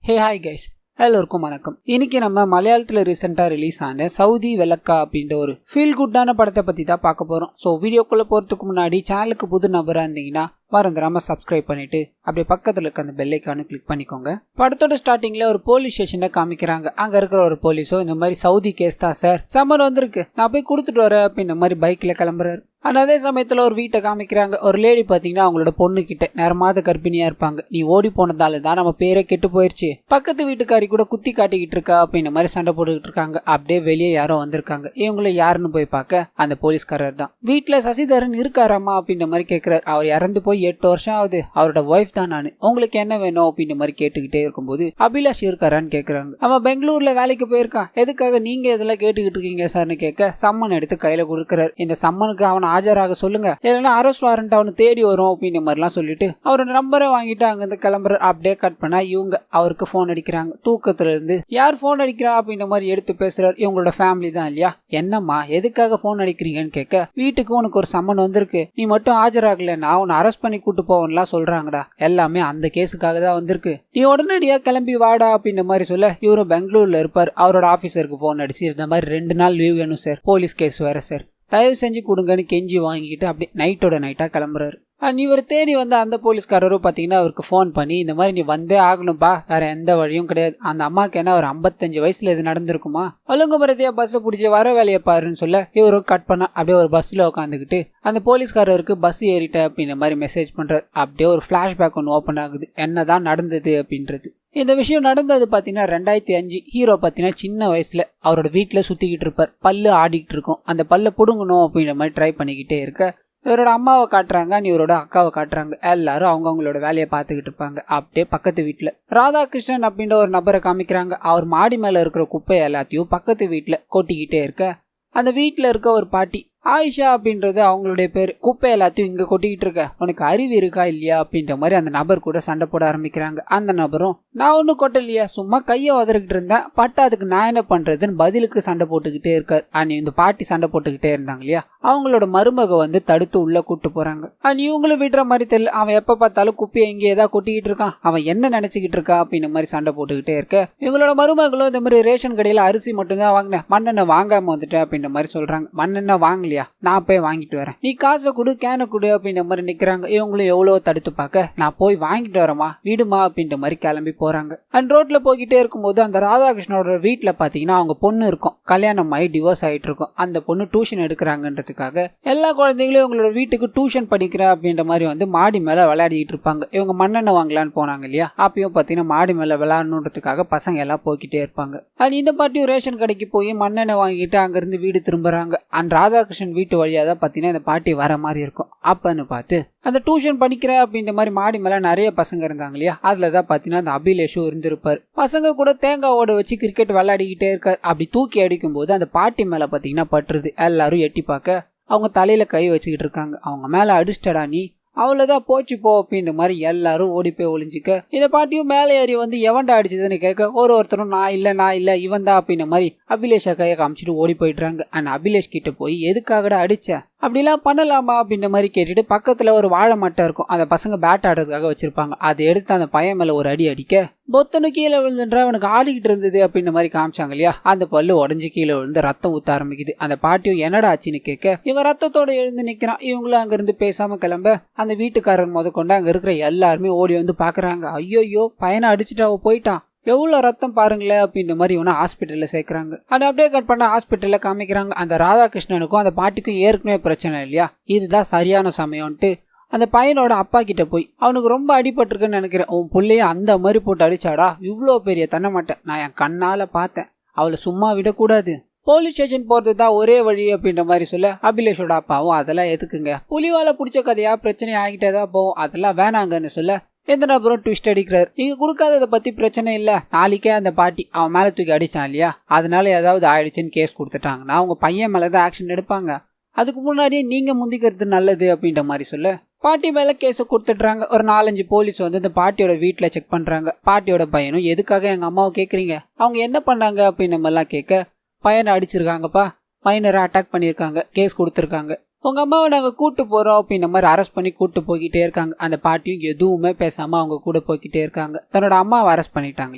Hey hi guys, எல்லோருக்கும் வணக்கம். இன்னைக்கு நம்ம மலையாளத்தில் ரீசெண்டாக ரிலீஸ் ஆன சவுதி வெலக்கா அப்படின்ற ஒரு ஃபீல் குட்டான படத்தை பற்றி தான் பார்க்க போகிறோம். ஸோ வீடியோக்குள்ளே போகிறதுக்கு முன்னாடி சேனலுக்கு புது நபராக இருந்தீங்கன்னா மறந்துடாம சப்ஸ்கிரைப் பண்ணிட்டு அப்படியே பக்கத்தில் இருக்க அந்த பெல் ஐக்கானை கிளிக் பண்ணிக்கோங்க. படத்தோட ஸ்டார்டிங்ல ஒரு போலீஸ் ஸ்டேஷனை காமிக்கிறாங்க. அங்க இருக்கிற ஒரு போலீஸோ இந்த மாதிரி சவுதி கேஸ் தான் சார், சம்மர் வந்திருக்கு, நான் போய் கொடுத்துட்டு வரேன் அப்படின்ற மாதிரி பைக்ல கிளம்புறாரு. ஆனால் அதே சமயத்தில் ஒரு வீட்டை காமிக்கிறாங்க. ஒரு லேடி பார்த்தீங்கன்னா அவங்களோட பொண்ணு கிட்ட நேரமாத கர்ப்பிணியாக இருப்பாங்க. நீ ஓடி போனதால தான் நம்ம பேரே கெட்டு போயிடுச்சு, பக்கத்து வீட்டுக்காரி கூட குத்தி காட்டிக்கிட்டு இருக்கா அப்படின்ற மாதிரி சண்டை போட்டுக்கிட்டு இருக்காங்க. அப்படியே வெளியே யாரோ வந்திருக்காங்க. இவங்கள யாருன்னு போய் பார்க்க அந்த போலீஸ்காரர் தான். வீட்டில் சசிதரன் இருக்காராமா அப்படின்ற மாதிரி கேட்கிறார். அவர் இறந்து போய் 8 வருஷம் ஆகுது, அவரோட ஒய்ஃப் தான் நானு, உங்களுக்கு என்ன வேணும் அப்படின்ற மாதிரி கேட்டுக்கிட்டே இருக்கும்போது அபிலாஷ் இருக்காரான்னு கேட்கறாங்க. அவன் பெங்களூர்ல வேலைக்கு போயிருக்கான், எதுக்காக நீங்க இதெல்லாம் கேட்டுக்கிட்டு இருக்கீங்க சார்னு கேட்க சம்மன் எடுத்து கையில கொடுக்குறாரு. இந்த சம்மனுக்கு அவனை ஆஜராக சொல்லுங்க, இல்லைன்னா அரெஸ்ட் வாரண்ட் அவனை தேடி வரும் அப்படின்ற மாதிரிலாம் சொல்லிட்டு அவரோட நம்பரை வாங்கிட்டு அங்கிருந்து கிளம்புற. அப்படியே கட் பண்ணா இவங்க அவருக்கு போன் அடிக்கிறாங்க. தூக்கத்துல இருந்து யார் போன் அடிக்கிறா அப்படின்ற மாதிரி எடுத்து பேசுறாரு. இவங்களோட ஃபேமிலி தான் இல்லையா. என்னம்மா எதுக்காக போன் அடிக்கிறீங்கன்னு கேட்க, வீட்டுக்கு உனக்கு ஒரு சம்மன் வந்திருக்கு, நீ மட்டும் ஆஜராகலன்னா உன்னை அரெஸ்ட் பண்ணி கூட்டு போவன்லாம் சொல்றாங்கடா, எல்லாமே அந்த கேஸுக்காக தான் வந்திருக்கு, நீ உடனடியா கிளம்பி வாடா அப்படின்ற மாதிரி சொல்ல இவரும் பெங்களூர்ல இருப்பார். அவரோட ஆபீசருக்கு போன் அடிச்சு இந்த மாதிரி 2 நாள் லீவ் வேணும் சார், போலீஸ் கேஸ் வேற சார், தயவு செஞ்சு கொடுங்கன்னு கெஞ்சி வாங்கிட்டு அப்படியே நைட்டோட நைட்டா கிளம்புறாரு. இவர் தேடி வந்து அந்த போலீஸ்காரரும் பார்த்தீங்கன்னா அவருக்கு ஃபோன் பண்ணி இந்த மாதிரி நீ வந்தே ஆகணும்பா, வேற எந்த வழியும் கிடையாது, அந்த அம்மாவுக்கு என்ன ஒரு 55 வயசுல இது நடந்திருக்குமா, ஒழுங்குமுறையா பஸ்ஸை பிடிச்சி வர வேலையை பாருன்னு சொல்ல இவரும் கட் பண்ண அப்படியே ஒரு பஸ்ல உட்காந்துக்கிட்டு அந்த போலீஸ்காரருக்கு பஸ் ஏறிட்ட அப்படின்ற மாதிரி மெசேஜ் பண்றாரு. அப்படியே ஒரு ஃபிளாஷ்பேக் ஒன்று ஓப்பன் ஆகுது, என்னதான் நடந்தது அப்படின்றது. இந்த விஷயம் நடந்தது பார்த்தீங்கன்னா 2005. ஹீரோ பார்த்தீங்கன்னா சின்ன வயசுல அவரோட வீட்டில் சுத்திக்கிட்டு இருப்பார். பல்லு ஆடிக்கிட்டு இருக்கும். அந்த பல்ல புடுங்கணும் அப்படின்ற மாதிரி ட்ரை பண்ணிக்கிட்டே இருக்க இவரோட அம்மாவை காட்டுறாங்க, இவரோட அக்காவை காட்டுறாங்க. எல்லாரும் அவங்கவுங்களோட வேலையை பார்த்துக்கிட்டு இருப்பாங்க. அப்படியே பக்கத்து வீட்டில் ராதாகிருஷ்ணன் அப்படின்ற ஒரு நபரை காமிக்கிறாங்க. அவர் மாடி மேலே இருக்கிற குப்பை எல்லாத்தையும் பக்கத்து வீட்டில் கொட்டிக்கிட்டே இருக்க அந்த வீட்டில் இருக்க ஒரு பாட்டி ஆயிஷா அப்படின்றது அவங்களுடைய பேர், குப்பை எல்லாத்தையும் இங்க கொட்டிக்கிட்டு இருக்க, உனக்கு அறிவு இருக்கா இல்லையா அப்படின்ற மாதிரி அந்த நபர் கூட சண்டை போட ஆரம்பிக்கிறாங்க. அந்த நபரும் நான் ஒன்னும் கொட்டலையா, சும்மா கையை உதறிக்கிட்டு இருந்தேன், பட் அதுக்கு நான் என்ன பண்றதுன்னு பதிலுக்கு சண்டை போட்டுக்கிட்டே இருக்காரு. இந்த பாட்டி சண்டை போட்டுக்கிட்டே இருந்தாங்க இல்லையா, அவங்களோட மருமக வந்து தடுத்து உள்ள கூட்டு போறாங்க. இவங்களும் விடுற மாதிரி தெரியல, அவன் எப்ப பார்த்தாலும் குப்பையை இங்கே ஏதாவது கொட்டிக்கிட்டு இருக்கான், அவன் என்ன நினைச்சுக்கிட்டு இருக்கா அப்படின்ற மாதிரி சண்டை போட்டுக்கிட்டே இருக்க இவங்களோட மருமகளும் இந்த மாதிரி ரேஷன் கடையில அரிசி மட்டும்தான் வாங்கினேன், மண்ணெண்ணெய் வாங்காம வந்துட்டேன் அப்படின்ற மாதிரி சொல்றாங்க. மண்ணெண்ணெய் வாங்கலையா, நான் போய் வாங்கிட்டு வரேன், நீ காசை கொடு கேனை கொடு அப்படின்ற மாதிரி நிக்கிறாங்க. இவங்களும் எவ்வளவு தடுத்து பார்க்க நான் போய் வாங்கிட்டு வரமா வீடுமா அப்படின்ற மாதிரி கிளம்பி போறாங்க. அண்ட் ரோட்ல போய்கிட்டே இருக்கும்போது அந்த ராதாகிருஷ்ணனோட வீட்டுல பாத்தீங்கன்னா அவங்க பொண்ணு இருக்கும், கல்யாணம் ஆகி டிவோர்ஸ் ஆயிட்டு இருக்கும். அந்த பொண்ணு டியூஷன் எடுக்கிறாங்கன்றதுக்காக எல்லா குழந்தைங்களும் இவங்களோட வீட்டுக்கு டியூஷன் படிக்கிறேன் அப்படின்ற மாதிரி வந்து மாடி மேல விளையாடிட்டு இருப்பாங்க. இவங்க மண்ணெண்ணெய் வாங்கலான்னு போனாங்க இல்லையா, அப்பயும் பாத்தீங்கன்னா மாடி மேல விளையாடணுன்றதுக்காக பசங்க எல்லாம் போய்கிட்டே இருப்பாங்க. அண்ட் இந்த பாட்டியும் ரேஷன் கடைக்கு போய் மண்ணெண்ணெய் வாங்கிட்டு அங்கிருந்து வீடு திரும்புறாங்க. அண்ட் ராதாகிருஷ்ணன் வீட்டு வழியா தான் பாத்தீங்கன்னா இந்த பாட்டி வர மாதிரி இருக்கும். அப்பன்னு பார்த்து அந்த டியூஷன் படிக்கிற அப்படின்ற மாதிரி மாடி மேல நிறைய பசங்க இருந்தாங்க இல்லையா, அதுலதான் பாத்தீங்கன்னா அந்த அபிலேஷும் இருந்திருப்பாரு. பசங்க கூட தேங்காவோட வச்சு கிரிக்கெட் விளையாடிக்கிட்டே இருக்காரு. அப்படி தூக்கி அடிக்கும் போது அந்த பாட்டி மேல பாத்தீங்கன்னா பட்டுருது. எல்லாரும் எட்டி பார்க்க அவங்க தலையில கை வச்சுக்கிட்டு இருக்காங்க. அவங்க மேல அடிச்சிட்டடா நீ, அவ்வளவுதான் போச்சு போ அப்படின்ற மாதிரி எல்லாரும் ஓடி போய் ஒளிஞ்சிக்க இந்த பாட்டியும் மேலே ஏறி வந்து எவன்டா அடிச்சதுன்னு கேட்க ஒருத்தரும் நான் இல்ல இவன் தான் அப்படின்ற மாதிரி அபிலேஷா கையை காமிச்சிட்டு ஓடி போயிடுறாங்க. அண்ட் அபிலேஷ் கிட்ட போய் எதுக்காகடா அடிச்ச, அப்படிலாம் பண்ணலாமா அப்படின்ற மாதிரி கேட்டுட்டு பக்கத்துல ஒரு வாழை மட்டை இருக்கும், அந்த பசங்க பேட் ஆடுறதுக்காக வச்சிருப்பாங்க, அதை எடுத்து அந்த பையன் மேல ஒரு அடி அடிக்க பொத்தனு கீழே விழுந்துன்றா அவனுக்கு ஆடிக்கிட்டு இருந்தது அப்படின்ற மாதிரி காமிச்சாங்க இல்லையா. அந்த பல்லு உடஞ்சி கீழே விழுந்து ரத்தம் ஊத்த ஆரம்பிக்குது. அந்த பாட்டியும் என்னடா ஆச்சுன்னு கேட்க இவன் ரத்தத்தோட எழுந்து நிக்கிறான். இவங்களும் அங்கிருந்து பேசாம கிளம்ப அந்த வீட்டுக்காரன் முத கொண்டு அங்க இருக்கிற எல்லாருமே ஓடி வந்து பாக்குறாங்க. ஐயோ பையனை அடிச்சுட்டு அவ போயிட்டான், எவ்வளவு ரத்தம் பாருங்களேன் அப்படின்ற மாதிரி இவனை ஹாஸ்பிட்டல்ல சேர்க்கிறாங்க. அது அப்படியே கட் பண்ண ஹாஸ்பிட்டல்ல காமிக்கிறாங்க. அந்த ராதாகிருஷ்ணனுக்கும் அந்த பாட்டிக்கும் ஏற்கனவே பிரச்சனை இல்லையா, இதுதான் சரியான சமயம்ட்டு அந்த பையனோட அப்பா கிட்ட போய் அவனுக்கு ரொம்ப அடிபட்டிருக்குன்னு நினைக்கிறேன், உன் பிள்ளைய அந்த மாதிரி போட்டு அடிச்சாடா, இவ்வளோ பெரிய தண்ண மாட்டேன், நான் என் கண்ணால பார்த்தேன், அவளை சும்மா விடக்கூடாது, போலீஸ் ஸ்டேஷன் போறது தான் ஒரே வழி அப்படின்ற மாதிரி சொல்ல அபிலேஷோட அப்பாவும் அதெல்லாம் எதுக்குங்க, புலிவால பிடிச்ச கதையா பிரச்சனை ஆகிட்டே தான் போகும், அதெல்லாம் வேணாங்கன்னு சொல்ல எந்த நபரும் ட்விஸ்ட் அடிக்கிறார். நீங்க கொடுக்காததை பத்தி பிரச்சனை இல்ல, நாளைக்கே அந்த பாட்டி அவன் மேல தூக்கி அடிச்சான் இல்லையா, அதனால ஏதாவது ஆயிடுச்சுன்னு கேஸ் கொடுத்துட்டாங்கன்னா அவங்க பையன் மேலதான் ஆக்ஷன் எடுப்பாங்க, அதுக்கு முன்னாடியே நீங்க முந்திக்கிறது நல்லது அப்படின்ற மாதிரி சொல்ல பாட்டி மேல கேஸ கொடுத்துட்றாங்க. ஒரு 4-5 போலீஸ் வந்து இந்த பாட்டியோட வீட்டுல செக் பண்றாங்க. பாட்டியோட பையனும் எதுக்காக எங்க அம்மாவை கேக்குறீங்க, அவங்க என்ன பண்ணாங்க அப்படின்னு நம்ம எல்லாம் கேட்க பையனை அடிச்சிருக்காங்கப்பா, மைனரை அட்டாக் பண்ணியிருக்காங்க, கேஸ் கொடுத்துருக்காங்க. உங்க அம்மாவை நாங்க கூட்டு போறோம் அப்படின்ற மாதிரி அரெஸ்ட் பண்ணி கூட்டு போய்கிட்டே இருக்காங்க. அந்த பாட்டியும் எதுவுமே பேசாம அவங்க கூட போய்கிட்டே இருக்காங்க. தன்னோட அம்மாவை அரெஸ்ட் பண்ணிட்டாங்க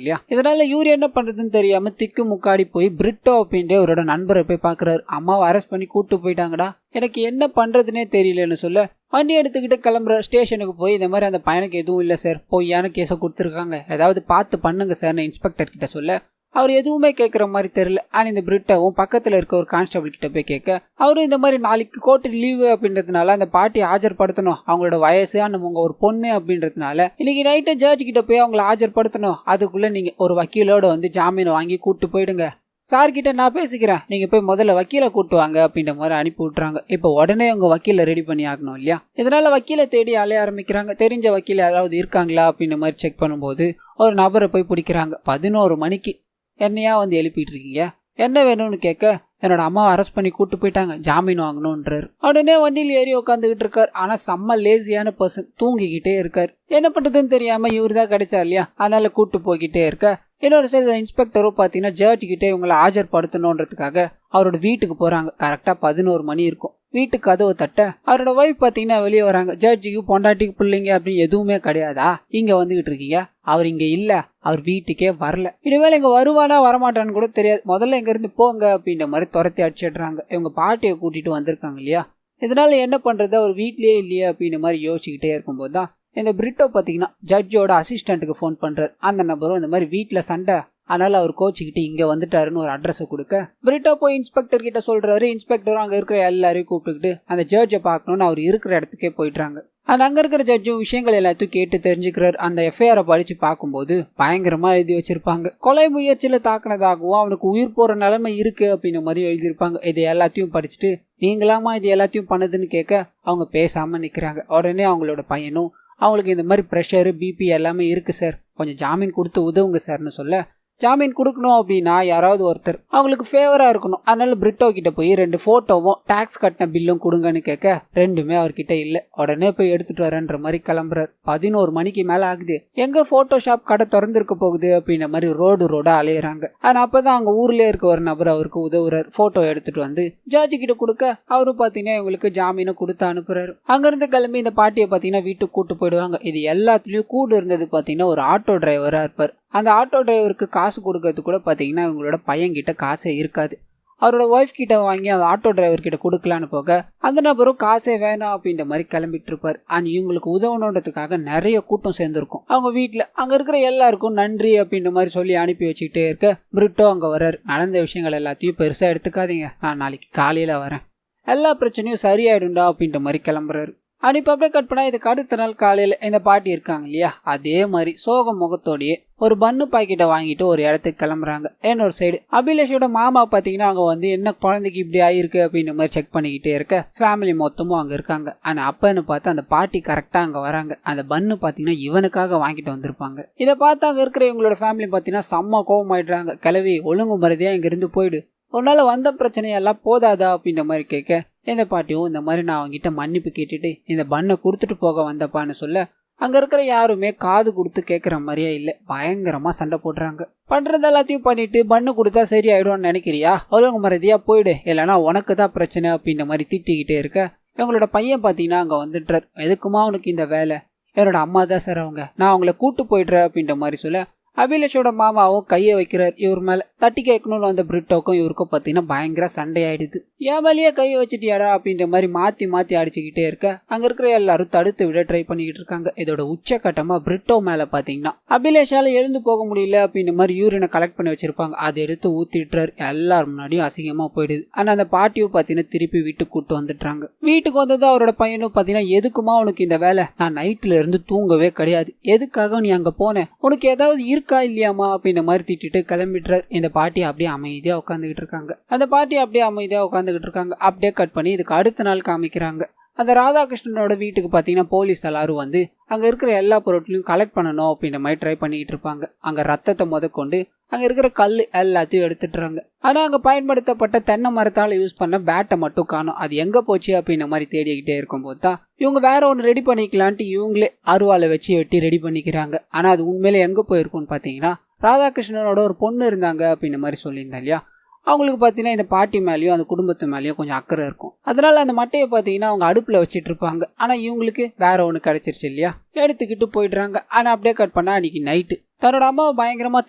இல்லையா. இதனால இவரு என்ன பண்றதுன்னு தெரியாம திக்கு முக்காடி போய் பிரிட்டோ அப்படின்ற அவரோட நண்பரை போய் பாக்குறாரு. அம்மாவை அரெஸ்ட் பண்ணி கூட்டு போயிட்டாங்கடா, எனக்கு என்ன பண்றதுன்னே தெரியலன்னு சொல்ல வண்டி எடுத்துக்கிட்டு கிளம்புற. ஸ்டேஷனுக்கு போய் இந்த மாதிரி அந்த பையனுக்கு எதுவும் இல்லை சார், பொய்யான கேஸை கொடுத்துருக்காங்க, ஏதாவது பார்த்து பண்ணுங்க சார்னு இன்ஸ்பெக்டர் கிட்ட சொல்ல அவர் எதுவுமே கேட்குற மாதிரி தெரியல. ஆனால் இந்த பிரிட்டாவும் பக்கத்தில் இருக்க ஒரு கான்ஸ்டபிள் கிட்ட போய் கேட்க அவரும் இந்த மாதிரி நாளைக்கு கோர்ட்டு லீவு அப்படின்றதுனால அந்த பாட்டியை ஆஜர்படுத்தணும், அவங்களோட வயசு அவங்க ஒரு பொண்ணு அப்படின்றதுனால இன்னைக்கு நைட்டு ஜட்ஜ் கிட்ட போய் அவங்கள ஆஜர்படுத்தணும், அதுக்குள்ள நீங்க ஒரு வக்கீலோட வந்து ஜாமீன் வாங்கி கூட்டு போயிடுங்க, சார் கிட்ட நான் பேசிக்கிறேன், நீங்க போய் முதல்ல வக்கீலை கூட்டு வாங்க அப்படின்ற மாதிரி அனுப்பி விட்டுறாங்க. இப்போ உடனே அவங்க வக்கீலை ரெடி பண்ணி ஆகணும் இல்லையா. இதனால வக்கீலை தேடி அலைய ஆரம்பிக்கிறாங்க. தெரிஞ்ச வக்கீல் யாராவது இருக்காங்களா அப்படின்ற மாதிரி செக் பண்ணும்போது ஒரு நபரை போய் பிடிக்கிறாங்க. 11 மணிக்கு என்னையா வந்து எழுப்பிட்டு இருக்கீங்க, என்ன வேணும்னு கேட்க என்னோட அம்மாவை அரெஸ்ட் பண்ணி கூட்டு போயிட்டாங்க, ஜாமீன் வாங்கணும்ன்றாரு. உடனே வண்டியில் ஏறி உட்காந்துக்கிட்டு இருக்காரு. ஆனா செம்ம லேசியான பர்சன், தூங்கிக்கிட்டே இருக்காரு. என்ன பண்றதுன்னு தெரியாம இவரு தான் கிடைச்சார் இல்லையா, அதனால கூட்டு போய்கிட்டே இருக்க இன்னொரு சைடு இன்ஸ்பெக்டரும் பார்த்தீங்கன்னா ஜட்ஜ் கிட்டே இவங்களை ஆஜர்படுத்தணுன்றதுக்காக அவரோட வீட்டுக்கு போறாங்க. கரெக்டா 11 மணி இருக்கும். வீட்டுக்கு கதவை தட்ட அவரோட ஒய்ஃப் பார்த்தீங்கன்னா வெளியே வராங்க. ஜட்ஜுக்கு பொண்டாட்டிக்கு பிள்ளைங்க அப்படின்னு எதுவுமே கிடையாதா, இங்க வந்துகிட்டு இருக்கீங்க, அவர் இங்க இல்ல, அவர் வீட்டுக்கே வரல, இனிமேல் இங்க வருவானா வரமாட்டான்னு கூட தெரியாது, முதல்ல இங்க இருந்து போங்க அப்படின்ற மாதிரி துரத்தி அடிச்சிடுறாங்க. இவங்க பாட்டியை கூட்டிட்டு வந்திருக்காங்க இல்லையா. இதனால என்ன பண்றது, அவர் வீட்லயே இல்லையா அப்படின்ற மாதிரி யோசிச்சுக்கிட்டே இருக்கும்போது தான் இந்த பிரிட்டோ பார்த்தீங்கன்னா ஜட்ஜோட அசிஸ்டண்ட்டுக்கு ஃபோன் பண்றாரு. அந்த நபரும் இந்த மாதிரி வீட்டில் சண்டை, அதனால அவர் கோச்சிக்கிட்டு இங்க வந்துட்டாருன்னு ஒரு அட்ரஸை கொடுக்க பிரிட்டோ போய் இன்ஸ்பெக்டர் கிட்ட சொல்றாரு. இன்ஸ்பெக்டரும் அங்க இருக்கிற எல்லாரையும் கூப்பிட்டுக்கிட்டு அந்த ஜட்ஜை பார்க்கணும்னு அவர் இருக்கிற இடத்துக்கே போயிடுறாங்க. அண்ட் அங்க இருக்கிற ஜட்ஜும் விஷயங்கள் எல்லாத்தையும் கேட்டு தெரிஞ்சுக்கிறாரு. அந்த எஃப்ஐஆரை படிச்சு பார்க்கும்போது பயங்கரமா எழுதி வச்சிருப்பாங்க. கொலை முயற்சியில தாக்குனதாகவும் அவனுக்கு உயிர் போற நிலைமை இருக்கு அப்படின்ற மாதிரி எழுதியிருப்பாங்க. இது எல்லாத்தையும் படிச்சுட்டு நீங்களாமா இது எல்லாத்தையும் பண்ணதுன்னு கேட்க அவங்க பேசாம நிக்கிறாங்க. உடனே அவங்களோட பையனும் அவங்களுக்கு இந்த மாதிரி ப்ரெஷரு பிபி எல்லாமே இருக்கு சார், கொஞ்சம் ஜாமீன் கொடுத்து உதவுங்க சார்னு சொல்ல ஜாமீன் கொடுக்கணும் அப்படின்னா யாராவது ஒருத்தர் அவங்களுக்கு ஃபேவரா இருக்கணும். அதனால பிரிட்டோ கிட்ட போய் 2 போட்டோவும் டாக்ஸ் கட்டின பில்லும் கொடுங்கன்னு கேட்க ரெண்டுமே அவர்கிட்ட இல்ல. உடனே போய் எடுத்துட்டு வரேன்ற மாதிரி கிளம்புறாரு. 11 மணிக்கு மேல ஆகுது. எங்க போட்டோஷாப் கடை திறந்திருக்க போகுது அப்படின்ற மாதிரி ரோடா அலையிறாங்க. ஆனா அப்பதான் அங்க ஊர்லயே இருக்க ஒரு நபர் அவருக்கு உதவுறாரு. போட்டோ எடுத்துட்டு வந்து ஜட்ஜி கிட்ட கொடுக்க அவரு பாத்தீங்கன்னா இவங்களுக்கு ஜாமீனை கொடுத்து அனுப்புறாரு. அங்க இருந்து கிளம்பி இந்த பாட்டியை பாத்தீங்கன்னா வீட்டுக்கு கூட்டு போயிடுவாங்க. இது எல்லாத்துலயும் கூட இருந்தது பாத்தீங்கன்னா ஒரு ஆட்டோ டிரைவரா இருப்பார். அந்த ஆட்டோ டிரைவருக்கு காசு கொடுக்கறது கூட பார்த்தீங்கன்னா இவங்களோட பையன்கிட்ட காசே இருக்காது. அவரோட ஒய்ஃப் கிட்ட வாங்கி அந்த ஆட்டோ டிரைவர் கிட்ட கொடுக்கலான்னு போக அந்த நபரும் காசே வேணாம் அப்படின்ற மாதிரி கிளம்பிட்டு இருப்பார். அண்ட் இவங்களுக்கு உதவணுன்றதுக்காக நிறைய கூட்டம் சேர்ந்துருக்கும் அவங்க வீட்டில். அங்கே இருக்கிற எல்லாருக்கும் நன்றி அப்படின்ற மாதிரி சொல்லி அனுப்பி வச்சுக்கிட்டே இருக்க பிரிட்டோ அங்கே வர்றாரு. நடந்த விஷயங்கள் எல்லாத்தையும் பெருசாக எடுத்துக்காதீங்க, நான் நாளைக்கு காலையில் வரேன், எல்லா பிரச்சனையும் சரியாயிடும்டா அப்படின்ற மாதிரி கிளம்புறாரு. அனுப்பி அப்படியே கட் பண்ணா இதுக்கு அடுத்த நாள் காலையில இந்த பாட்டி இருக்காங்க இல்லையா, அதே மாதிரி சோக முகத்தோடையே ஒரு பன்னு பாக்கெட்டை வாங்கிட்டு ஒரு இடத்துக்கு கிளம்புறாங்க. இன்னொரு சைடு அபிலேஷோட மாமா பாத்தீங்கன்னா அங்க வந்து என்ன குழந்தைக்கு இப்படி ஆயிருக்கு அப்படின்ற மாதிரி செக் பண்ணிக்கிட்டே இருக்க ஃபேமிலி மொத்தமும் அங்க இருக்காங்க. ஆனா அப்பன்னு பார்த்து அந்த பாட்டி கரெக்டா அங்க வராங்க. அந்த பன்னு பாத்தீங்கன்னா இவனுக்காக வாங்கிட்டு வந்திருப்பாங்க. இதை பார்த்து அங்க இருக்கிற இவங்களோட ஃபேமிலி பாத்தீங்கன்னா செம்ம கோபம் ஆயிடுறாங்க. கிளவி ஒழுங்கு மரியாதையா இங்க இருந்து போயிடு, ஒரு நாள் வந்த பிரச்சனையெல்லாம் போதாதா அப்படின்ற மாதிரி கேட்க இந்த பாட்டியும் இந்த மாதிரி நான் அவங்ககிட்ட மன்னிப்பு கேட்டுட்டு இந்த பண்ணை கொடுத்துட்டு போக வந்தப்பான்னு சொல்ல அங்க இருக்கிற யாருமே காது கொடுத்து கேட்கற மாதிரியே இல்லை. பயங்கரமா சண்டை போடுறாங்க. பண்றது எல்லாத்தையும் பண்ணிட்டு பண்ணு கொடுத்தா சரி ஆயிடும்னு நினைக்கிறியா, ஒழுங்கு மரியாதையா போயிடு, இல்லைன்னா உனக்கு தான் பிரச்சனை அப்படின்ற மாதிரி திட்டிக்கிட்டே இருக்க இவங்களோட பையன் பாத்தீங்கன்னா அங்க வந்துடுறாரு. எதுக்குமா உனக்கு இந்த வேலை, என்னோட அம்மா தான் சார் அவங்க, நான் அவங்கள கூட்டு போயிடுறேன் அப்படின்ற மாதிரி சொல்ல அபிலேஷோட மாமாவும் கையை வைக்கிறார் இவர் மேல. தட்டி கேட்கணும்னு வந்த பிரிட்டோக்கும் இவருக்கும் பாத்தீங்கன்னா பயங்கர சண்டை ஆயிடுது. என் மேலேயே கையை வச்சுட்டியாடா அப்படின்ற மாதிரி மாத்தி மாத்தி அடிச்சுக்கிட்டே இருக்க அங்க இருக்கிற எல்லாரும் தடுத்து விட ட்ரை பண்ணிக்கிட்டு இருக்காங்க. இதோட உச்சகட்டமா பிரிட்டோ மேல பாத்தீங்கன்னா அபிலேஷால எழுந்து போக முடியல அப்படின்ற மாதிரி யூரினை கலெக்ட் பண்ணி வச்சிருப்பாங்க. அதை எடுத்து ஊத்திட்டுறாரு. எல்லாரும் முன்னாடியும் அசிங்கமா போயிடுது. ஆனா அந்த பாட்டியும் பாத்தீங்கன்னா திருப்பி வீட்டுக்கு கூட்டு வந்துட்டாங்க. வீட்டுக்கு வந்தது அவரோட பையனும் பாத்தீங்கன்னா எதுக்குமா உனக்கு இந்த வேலை, நான் நைட்ல இருந்து தூங்கவே கிடையாது, எதுக்காக நீ அங்க போன, உனக்கு ஏதாவது இருக்கா இல்லையாமா அப்படின்ற மாதிரி திட்டிட்டு கிளம்பிடுறாரு. இந்த பாட்டி அப்படியே அமைதியா உட்காந்துக்கிட்டு இருக்காங்க. அந்த பாட்டி அப்படியே அமைதியா உட்காந்துக்கிட்டு இருக்காங்க. அப்படியே கட் பண்ணி இதுக்கு அடுத்த நாள் காமிக்கிறாங்க. அந்த ராதாகிருஷ்ணனோட வீட்டுக்கு பாத்தீங்கன்னா போலீஸ் எல்லாரும் வந்து அங்க இருக்கிற எல்லா பொருட்களையும் கலெக்ட் பண்ணணும் அப்படின்ற மாதிரி ட்ரை பண்ணிட்டு இருப்பாங்க. அங்க ரத்தத்தை முதற்கொண்டு அங்க இருக்கிற கல் எல்லாத்தையும் எடுத்துட்டுறாங்க. ஆனா அங்க பயன்படுத்தப்பட்ட தென்னை மரத்தால யூஸ் பண்ண பேட்டை மட்டும் காணும். அது எங்க போச்சு அப்படின்ற மாதிரி தேடிக்கிட்டே இருக்கும் போது தான் இவங்க வேற ஒன்று ரெடி பண்ணிக்கலான்ட்டு இவங்களே அருவாலை வச்சு வெட்டி ரெடி பண்ணிக்கிறாங்க. ஆனா அது உண்மையில எங்க போயிருக்கும்னு பாத்தீங்கன்னா ராதாகிருஷ்ணனோட ஒரு பொண்ணு இருந்தாங்க அப்படின்ற மாதிரி சொல்லியிருந்தா இல்லையா, அவங்களுக்கு பார்த்தீங்கன்னா இந்த பாட்டி மேலேயும் அந்த குடும்பத்து மேலேயும் கொஞ்சம் அக்கறை இருக்கும். அதனால அந்த மட்டையை பார்த்தீங்கன்னா அவங்க அடுப்பில் வச்சுட்டு இருப்பாங்க. ஆனால் இவங்களுக்கு வேற ஒன்று கிடைச்சிருச்சு இல்லையா, எடுத்துக்கிட்டு போயிடுறாங்க. ஆனால் அப்படியே கட் பண்ணால் அன்னைக்கு நைட்டு தன்னோட அம்மாவை பயங்கரமாக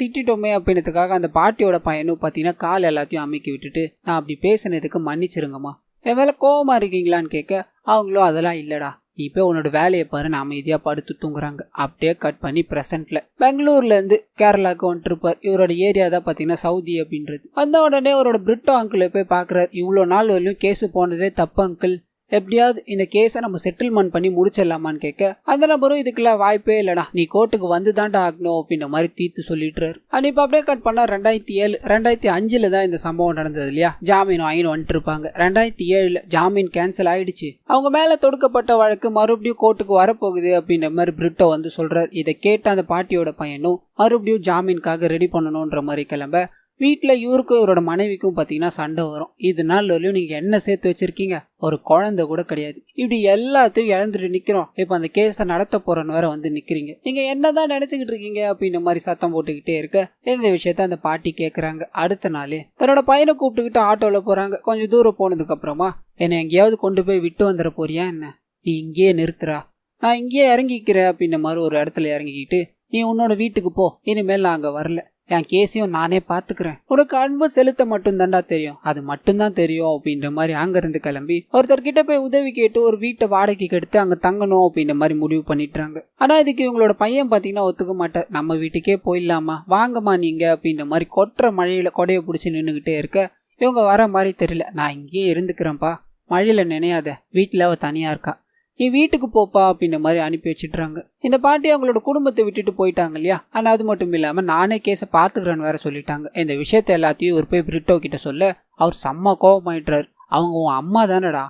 திட்டோமே அப்படின்றதுக்காக அந்த பாட்டியோட பையனும் பார்த்தீங்கன்னா கால் எல்லாத்தையும் அமுக்கி விட்டுட்டு, நான் அப்படி பேசுனதுக்கு மன்னிச்சிருங்கம்மா, என் மேலே கோவமாக இருக்கீங்களான்னு கேட்க அவங்களும் அதெல்லாம் இல்லைடா, இப்போ உன்னோட வேலையை பாரு, நான் அமைதியாக படுத்து தூங்குறாங்க. அப்படியே கட் பண்ணி பிரசன்ட்ல பெங்களூர்லேருந்து கேரளாவுக்கு வந்துருப்பார். இவரோட ஏரியா தான் பார்த்தீங்கன்னா சவுதி அப்படின்றது. வந்த உடனே அவரோட பிரிட்டோ அங்கிளை போய் பார்க்குறாரு. இவ்வளோ நாள் வரலையும் கேஸு போனதே தப்பு அங்கிள், எப்படியாவது இந்த கேஸை நம்ம செட்டில்மெண்ட் பண்ணி முடிச்சிடலாமான்னு கேட்க அந்த நபரும் இதுக்கெல்லாம் வாய்ப்பே இல்லைடா, நீ கோர்ட்டுக்கு வந்து தான்டா ஆகணும் அப்படின்ற மாதிரி தீர்த்து சொல்லிட்டுறாரு. இப்போ அப்படியே கட் பண்ணா 2007 2005 தான் இந்த சம்பவம் நடந்தது இல்லையா. ஜாமீன் வாங்கின்னு வந்துட்டு இருப்பாங்க. 2007 ஜாமீன் கேன்சல் ஆயிடுச்சு. அவங்க மேல தொடுக்கப்பட்ட வழக்கு மறுபடியும் கோர்ட்டுக்கு வரப்போகுது அப்படின்ற மாதிரி பிரிட்டோ வந்து சொல்றாரு. இதை கேட்ட அந்த பாட்டியோட பையனும் மறுபடியும் ஜாமீனுக்காக ரெடி பண்ணணும்ன்ற மாதிரி கிளம்ப வீட்டில் இவருக்கும் இவரோட மனைவிக்கும் பார்த்தீங்கன்னா சண்டை வரும். இது நாள் வரலையும் நீங்கள் என்ன சேர்த்து வச்சிருக்கீங்க, ஒரு குழந்தை கூட கிடையாது, இப்படி எல்லாத்தையும் இழந்துட்டு நிற்கிறோம், இப்போ அந்த கேஸை நடத்த போறன்னு வேற வந்து நிற்கிறீங்க, நீங்கள் என்னதான் நினச்சிக்கிட்டு இருக்கீங்க அப்படின்ற மாதிரி சத்தம் போட்டுக்கிட்டே இருக்க இந்த விஷயத்த அந்த பாட்டி கேட்குறாங்க. அடுத்த நாளே தன்னோட பையனை கூப்பிட்டுக்கிட்டு ஆட்டோவில் போகிறாங்க. கொஞ்சம் தூரம் போனதுக்கு அப்புறமா, என்னை எங்கேயாவது கொண்டு போய் விட்டு வந்துட போறியா என்ன, நீ இங்கேயே நிறுத்துறா, நான் இங்கேயே இறங்கிக்கிறேன் அப்படின்ற மாதிரி ஒரு இடத்துல இறங்கிக்கிட்டு, நீ உன்னோட வீட்டுக்கு போ, இனிமேல் நான் அங்கே வரல, என் கேஸையும் நானே பார்த்துக்கிறேன், உனக்கு அன்பு செலுத்த மட்டும் தான்டா தெரியும், அது மட்டும்தான் தெரியும் அப்படின்ற மாதிரி அங்கிருந்து கிளம்பி ஒருத்தர்கிட்ட போய் உதவி கேட்டு ஒரு வீட்டை வாடகைக்கு எடுத்து அங்கே தங்கணும் அப்படின்ற மாதிரி முடிவு பண்ணிட்டுறாங்க. ஆனால் இதுக்கு இவங்களோட பையன் பார்த்தீங்கன்னா ஒத்துக்க மாட்டார். நம்ம வீட்டுக்கே போயிடலாமா, வாங்கம்மா நீங்க அப்படின்ற மாதிரி கொட்டுற மழையில கொடையை பிடிச்சி நின்றுகிட்டே இருக்க இவங்க வர மாதிரி தெரியல. நான் இங்கேயே இருந்துக்கிறேன்ப்பா, மழையில நினையாத, வீட்டில் அவ தனியா இருக்கா, நீ வீட்டுக்கு போப்பா அப்படின்ற மாதிரி அனுப்பி வச்சிட்றாங்க. இந்த பாட்டி அவங்களோட குடும்பத்தை விட்டுட்டு போயிட்டாங்க இல்லையா. ஆனால் அது மட்டும் இல்லாமல் நானே கேஸை பார்த்துக்கிறேன்னு வேற சொல்லிட்டாங்க. இந்த விஷயத்த எல்லாத்தையும் ஒரு போய் பிரிட்டோ கிட்ட சொல்ல அவர் செம்ம கோபமாயிட்டுறாரு. அவங்க உன் அம்மா தானடா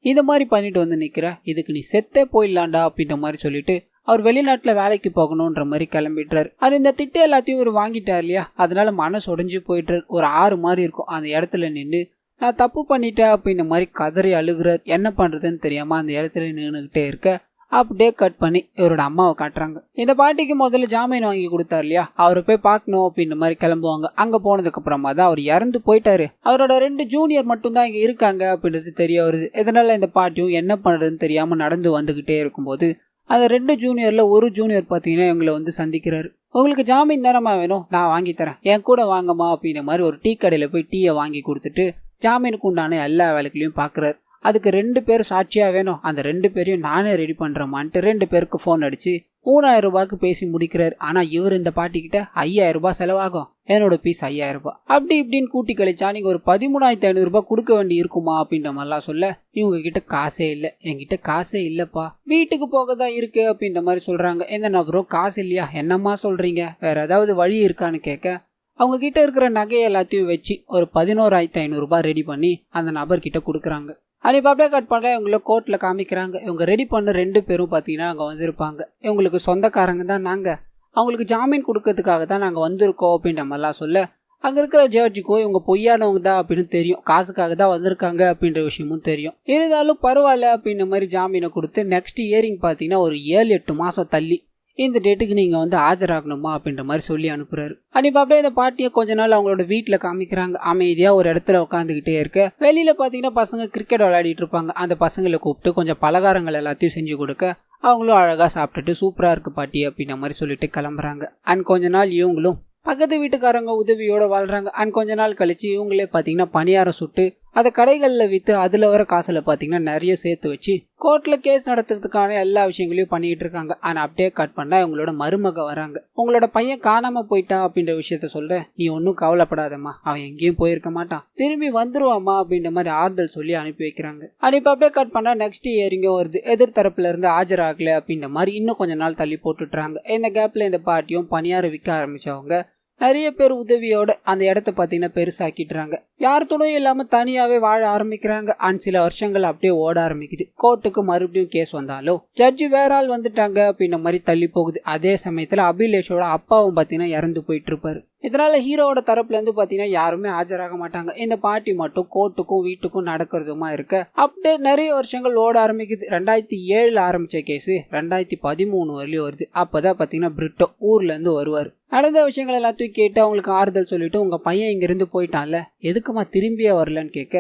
இந்த மாதிரி பண்ணிட்டு வந்து நிற்கிற, இதுக்கு நீ செத்தே போயிடலாண்டா அப்படின்ற மாதிரி சொல்லிட்டு அவர் வெளிநாட்டில் வேலைக்கு போகணுன்ற மாதிரி கிளம்பிடுறாரு. அது இந்த திட்டம் எல்லாத்தையும் ஒரு வாங்கிட்டார் இல்லையா, அதனால மனசு உடைஞ்சு போயிட்டுறாரு. ஒரு 6 மாதிரி இருக்கும் அந்த இடத்துல நின்று, நான் தப்பு பண்ணிட்டேன் அப்படின்ற மாதிரி கதறி அழுகிறார். என்ன பண்ணுறதுன்னு தெரியாமல் அந்த இடத்துல நின்றுக்கிட்டே இருக்க அப்படியே கட் பண்ணி இவரோட அம்மாவை காட்டுறாங்க. இந்த பாட்டிக்கு முதல்ல ஜாமீன் வாங்கி கொடுத்தாரு இல்லையா, அவரை போய் பார்க்கணும் அப்படின்ற மாதிரி கிளம்புவாங்க. அங்கே போனதுக்கு அப்புறமா தான் அவர் இறந்து போயிட்டாரு. அவரோட 2 ஜூனியர் மட்டும்தான் இங்கே இருக்காங்க அப்படின்றது தெரிய வருது. இதனால இந்த பாட்டியும் என்ன பண்ணுறதுன்னு தெரியாமல் நடந்து வந்துக்கிட்டே இருக்கும்போது அந்த 2 ஜூனியரில் ஒரு ஜூனியர் பார்த்தீங்கன்னா இவங்களை வந்து சந்திக்கிறாரு. உங்களுக்கு ஜாமீன் தானம்மா வேணும், நான் வாங்கி தரேன், என் கூட வாங்கம்மா அப்படின்ற மாதிரி ஒரு டீ கடையில் போய் டீயை வாங்கி கொடுத்துட்டு ஜாமீனுக்கு உண்டான எல்லா வேலைகளையும் பார்க்குறாரு. அதுக்கு 2 பேர் சாட்சியாக வேணும், அந்த 2 பேரையும் நானே ரெடி பண்ணுறேம்மான்ட்டு 2 பேருக்கு ஃபோன் அடித்து 3000 ரூபாய்க்கு பேசி முடிக்கிறார். ஆனால் இவர் இந்த பாட்டிக்கிட்ட 5000 ரூபாய் செலவாகும், என்னோட பீஸ் 5000 ரூபாய், அப்படி இப்படின்னு கூட்டி கழிச்சா நீங்கள் ஒரு 13500 ரூபாய் கொடுக்க வேண்டி இருக்குமா அப்படின்ற மாதிரிலாம் சொல்ல இவங்க கிட்ட காசே இல்லை. என்கிட்ட காசே இல்லைப்பா, வீட்டுக்கு போக தான் இருக்கு அப்படின்ற மாதிரி சொல்கிறாங்க. எந்த நபரும் காசு இல்லையா, என்னம்மா சொல்கிறீங்க, வேற ஏதாவது வழி இருக்கான்னு கேட்க அவங்க கிட்ட இருக்கிற நகையை எல்லாத்தையும் வச்சு ஒரு 11500 ரூபாய் ரெடி பண்ணி அந்த நபர்கிட்ட கொடுக்குறாங்க. அன்னைக்கு அப்படியே கட் பண்ண இவங்கள கோர்ட்டில் காமிக்கிறாங்க. இவங்க ரெடி பண்ண 2 பேரும் பார்த்தீங்கன்னா அங்கே வந்திருப்பாங்க. இவங்களுக்கு சொந்தக்காரங்க தான் நாங்கள், அவங்களுக்கு ஜாமீன் கொடுக்கறதுக்காக தான் நாங்கள் வந்திருக்கோம் அப்படின்ற மாதிரிலாம் சொல்ல அங்கே இருக்கிற ஜட்ஜுக்கும் இவங்க பொய்யானவங்க தான் அப்படின்னு தெரியும், காசுக்காக தான் வந்திருக்காங்க அப்படின்ற விஷயமும் தெரியும். இருந்தாலும் பரவாயில்ல அப்படின்ற மாதிரி ஜாமீனை கொடுத்து நெக்ஸ்ட் இயரிங் பார்த்தீங்கன்னா ஒரு 7-8 மாதம் தள்ளி இந்த டேட்டுக்கு நீங்கள் வந்து ஆஜராகணுமா அப்படின்ற மாதிரி சொல்லி அனுப்புறாரு. அன்னைக்கு அப்படியே இந்த பாட்டியை கொஞ்ச நாள் அவங்களோட வீட்டில் காமிக்கிறாங்க. அமைதியாக ஒரு இடத்துல உட்காந்துக்கிட்டே இருக்க வெளியில் பார்த்தீங்கன்னா பசங்க கிரிக்கெட் விளையாடிட்டு இருப்பாங்க. அந்த பசங்களை கூப்பிட்டு கொஞ்சம் பலகாரங்கள் எல்லாத்தையும் செஞ்சு கொடுக்க அவங்களும் அழகாக சாப்பிட்டுட்டு சூப்பராக இருக்கு பாட்டி அப்படின்ற மாதிரி சொல்லிட்டு கிளம்புறாங்க. அண்ட் கொஞ்ச நாள் இவங்களும் பக்கத்து வீட்டுக்காரங்க உதவியோட வாழ்றாங்க. அண்ட் கொஞ்ச நாள் கழிச்சு இவங்களே பார்த்தீங்கன்னா பணியாரம் சுட்டு அதை கடைகளில் விற்று அதில் வர காசில் பார்த்தீங்கன்னா நிறைய சேர்த்து வச்சு கோர்ட்டில் கேஸ் நடத்துறதுக்கான எல்லா விஷயங்களையும் பண்ணிட்டு இருக்காங்க. ஆனால் அப்படியே கட் பண்ணால் இவங்களோட மருமக வராங்க. உங்களோட பையன் காணாமல் போயிட்டா அப்படின்ற விஷயத்த சொல்ற, நீ ஒன்றும் கவலைப்படாதம்மா, அவன் எங்கேயும் போயிருக்க மாட்டான், திரும்பி வந்துருவாமா அப்படின்ற மாதிரி ஆறுதல் சொல்லி அனுப்பி வைக்கிறாங்க. ஆனால் இப்போ அப்படியே கட் பண்ணால் நெக்ஸ்ட் இயரிங்கும் வருது. எதிர்த்தரப்புல இருந்து ஆஜராகல அப்படின்ற மாதிரி இன்னும் கொஞ்ச நாள் தள்ளி போட்டுட்றாங்க. இந்த கேப்பில் இந்த பாட்டியும் பணியாரம் விற்க ஆரம்பிச்சவங்க நிறைய பேர் உதவியோட அந்த இடத்த பார்த்தீங்கன்னா பெருசாக்கிட்டுறாங்க. யார் துணையும் இல்லாமல் தனியாகவே வாழ ஆரம்பிக்கிறாங்க. அண்ட் சில வருஷங்கள் அப்படியே ஓட ஆரம்பிக்குது. கோர்ட்டுக்கு மறுபடியும் கேஸ் வந்தாலும் ஜட்ஜி வேற ஆள் வந்துட்டாங்க அப்படின்ற மாதிரி தள்ளி போகுது. அதே சமயத்தில் அபிலேஷோட அப்பாவும் பார்த்தீங்கன்னா இறந்து போயிட்டு இருப்பாரு. இதனால ஹீரோவோட தரப்புல இருந்து பாத்தீங்கன்னா யாருமே ஆஜராக மாட்டாங்க. இந்த பாட்டி மட்டும் கோர்ட்டுக்கும் வீட்டுக்கும் நடக்கிறதுமா இருக்க அப்படியே நிறைய வருஷங்கள் ஓட ஆரம்பிக்குது. 2007 ஆரம்பிச்ச கேஸ் 2013 வரலையும் வருது. அப்பதான் பாத்தீங்கன்னா பிரிட்டோ ஊர்ல இருந்து வருவாரு. நடந்த விஷயங்கள் எல்லாத்தையும் கேட்டு அவங்களுக்கு ஆறுதல் சொல்லிட்டு, உங்க பையன் இங்க இருந்து போயிட்டான்ல, எதுக்குமா திரும்பியே வரலன்னு கேட்க,